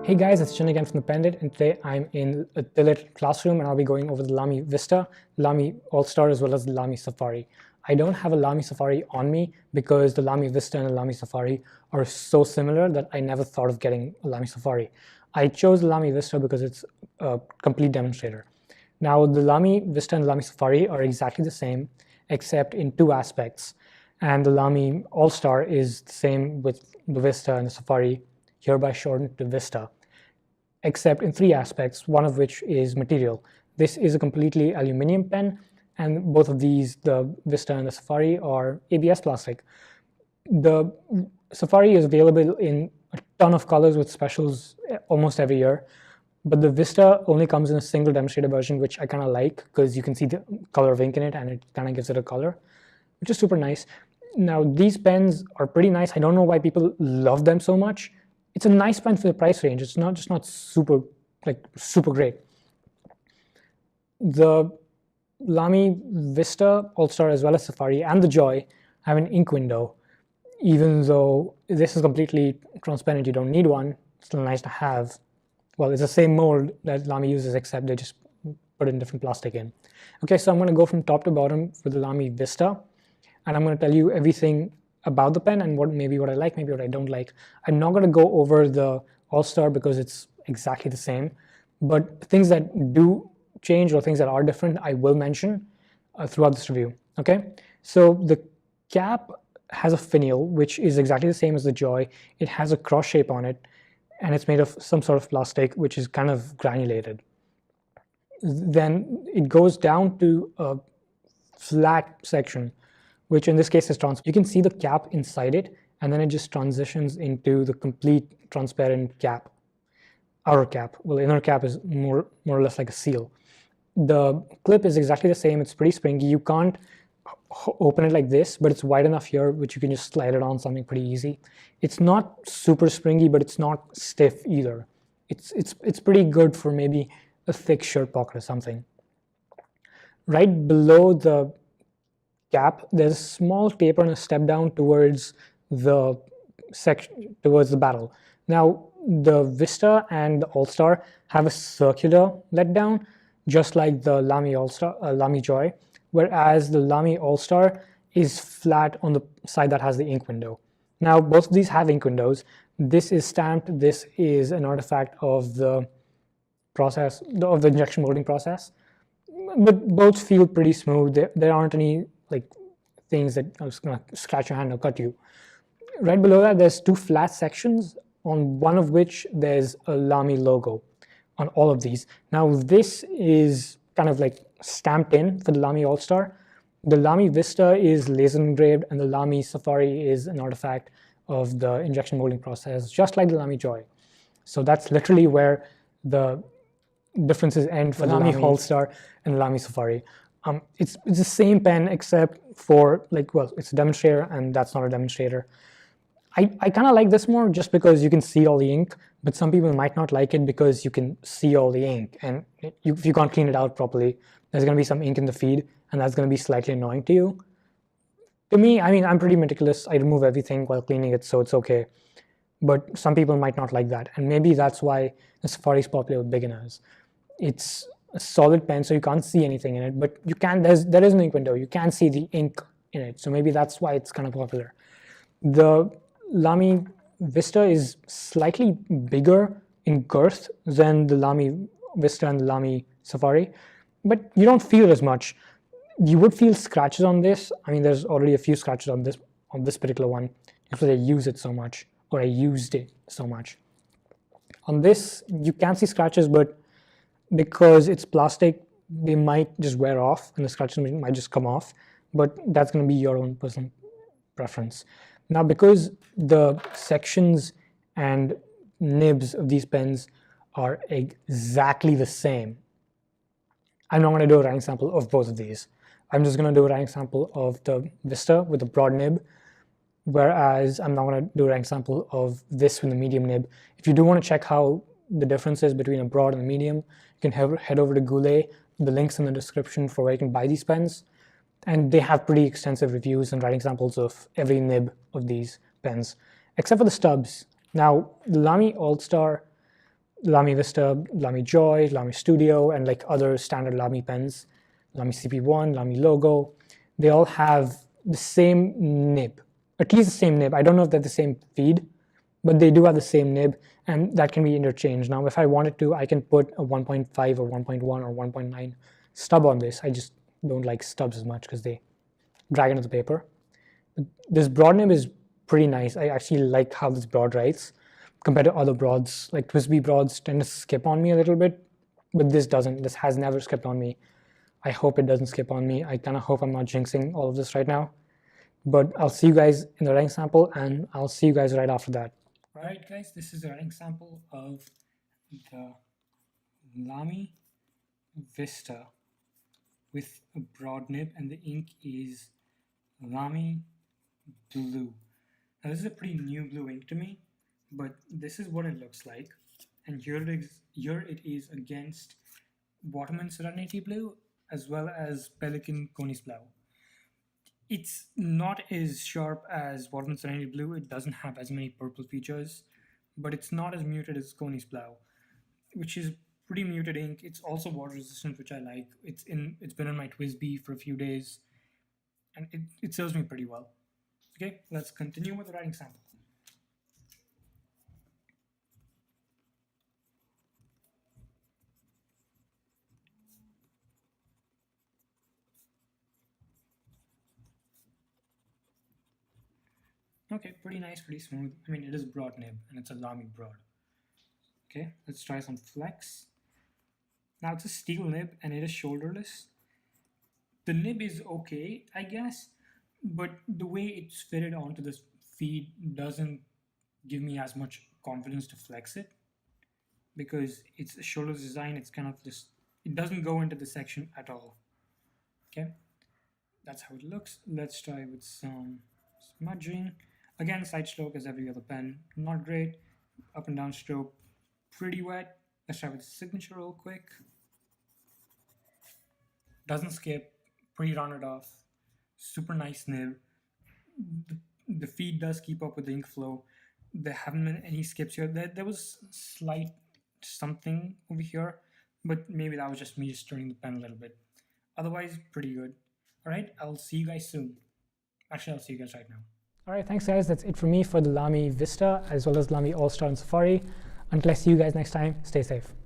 Hey guys, it's Chin again from the Pendit, and today I'm in a lit classroom and I'll be going over the Lamy Vista, Lamy Al-Star, as well as the Lamy Safari. I don't have a Lamy Safari on me because the Lamy Vista and the Lamy Safari are so similar that I never thought of getting a Lamy Safari. I chose the Lamy Vista because it's a complete demonstrator. Now, the Lamy Vista and the Lamy Safari are exactly the same, except in two aspects. And the Lamy Al-Star is the same with the Vista and the Safari, hereby shortened to Vista, except in three aspects, one of which is material. This is a completely aluminum pen, and both of these, the Vista and the Safari, are ABS plastic. The Safari is available in a ton of colors with specials almost every year, but the Vista only comes in a single demonstrator version, which I kind of like because you can see the color of ink in it and it kind of gives it a color, which is super nice. Now, these pens are pretty nice. I don't know why people love them so much. It's a nice pen for the price range. It's not super great. The Lamy Vista, Al-Star, as well as Safari and the Joy have an ink window. Even though this is completely transparent, you don't need one. It's still nice to have. Well, it's the same mold that Lamy uses, except they just put in different plastic in. Okay, so I'm going to go from top to bottom for the Lamy Vista, and I'm going to tell you everything about the pen and maybe what I like, maybe what I don't like. I'm not going to go over the Al-Star because it's exactly the same, but things that do change or things that are different, I will mention throughout this review. Okay, so the cap has a finial, which is exactly the same as the Joy. It has a cross shape on it, and it's made of some sort of plastic, which is kind of granulated. Then it goes down to a flat section, which in this case is transparent. You can see the cap inside it, and then it just transitions into the complete transparent cap, outer cap. Well, the inner cap is more or less like a seal. The clip is exactly the same. It's pretty springy. You can't open it like this, but it's wide enough here, which you can just slide it on something pretty easy. It's not super springy, but it's not stiff either. It's pretty good for maybe a thick shirt pocket or something. Right below the cap, there's a small taper and a step down towards the barrel. Now, the Vista and the Al-Star have a circular letdown, just like the Lamy Al-Star, Lamy Joy, whereas the Lamy Al-Star is flat on the side that has the ink window. Now, both of these have ink windows. This is stamped. This is an artifact of the process, of the injection molding process, but both feel pretty smooth. There aren't any things that are just gonna scratch your hand or cut you. Right below that, there's two flat sections, on one of which there's a Lamy logo on all of these. Now, this is kind of like stamped in for the Lamy Al-Star. The Lamy Vista is laser engraved, and the Lamy Safari is an artifact of the injection molding process, just like the Lamy Joy. So that's literally where the differences end for the Lamy Al-Star and the Lamy Safari. It's the same pen except for it's a demonstrator, and that's not a demonstrator. I kind of like this more just because you can see all the ink, but some people might not like it because you can see all the ink, and if you can't clean it out properly, there's going to be some ink in the feed, and that's going to be slightly annoying to you. To me, I mean, I'm pretty meticulous. I remove everything while cleaning it, so it's okay. But some people might not like that, and maybe that's why the Safari is popular with beginners. It's a solid pen, so you can't see anything in it, but you can. There is an ink window. You can see the ink in it, so maybe that's why it's kind of popular. The Lamy Vista is slightly bigger in girth than the Lamy Vista and the Lamy Safari, but you don't feel as much. You would feel scratches on this. I mean, there's already a few scratches on this particular one because I use it so much, or I used it so much. On this, you can see scratches, but because it's plastic, they might just wear off and the scratches might just come off, but that's going to be your own personal preference. Now, because the sections and nibs of these pens are exactly the same, I'm not going to do a writing sample of both of these. I'm just going to do a writing sample of the Vista with the broad nib, whereas I'm not going to do a writing sample of this with the medium nib. If you do want to check how the difference is between a broad and a medium, you can head over to Goulet. The link's in the description for where you can buy these pens. And they have pretty extensive reviews and writing samples of every nib of these pens, except for the stubs. Now, the Lamy Al-Star Lamy Vista, Lamy Joy, Lamy Studio, and like other standard Lamy pens, Lamy CP1, Lamy Logo, they all have the same nib, at least the same nib. I don't know if they're the same feed, but they do have the same nib, and that can be interchanged. Now, if I wanted to, I can put a 1.5 or 1.1 or 1.9 stub on this. I just don't like stubs as much because they drag into the paper. This broad nib is pretty nice. I actually like how this broad writes compared to other broads. Like TWSBI broads tend to skip on me a little bit, but this doesn't. This has never skipped on me. I hope it doesn't skip on me. I kind of hope I'm not jinxing all of this right now. But I'll see you guys in the writing sample, and I'll see you guys right after that. All right, guys, this is the writing sample of the Lamy Vista with a broad nib, and the ink is Lamy Blue. Now, this is a pretty new blue ink to me, but this is what it looks like. And here it is against Waterman Serenity Blue as well as Pelikan Konis Blau. It's not as sharp as Waterman Serenity Blue. It doesn't have as many purple features, but it's not as muted as Konis Blau, which is pretty muted ink. It's also water resistant, which I like. It's been in my TWSBI for a few days, and it serves me pretty well. Okay, let's continue with the writing sample. Okay, pretty nice, pretty smooth. I mean, it is broad nib, and it's a Lamy broad. Okay, let's try some flex. Now, it's a steel nib, and it is shoulderless. The nib is okay, I guess, but the way it's fitted onto this feed doesn't give me as much confidence to flex it, because it's a shoulderless design. It's kind of just, it doesn't go into the section at all. Okay, that's how it looks. Let's try with some smudging. Again, side stroke as every other pen, not great. Up and down stroke, pretty wet. Let's try with signature real quick. Doesn't skip, pretty rounded off, super nice nib. The feed does keep up with the ink flow. There haven't been any skips here. There was slight something over here, but maybe that was just me just turning the pen a little bit. Otherwise, pretty good. All right, I'll see you guys soon. Actually, I'll see you guys right now. All right, thanks guys. That's it for me for the Lamy Vista as well as Lamy Al-Star and Safari. Until I see you guys next time, stay safe.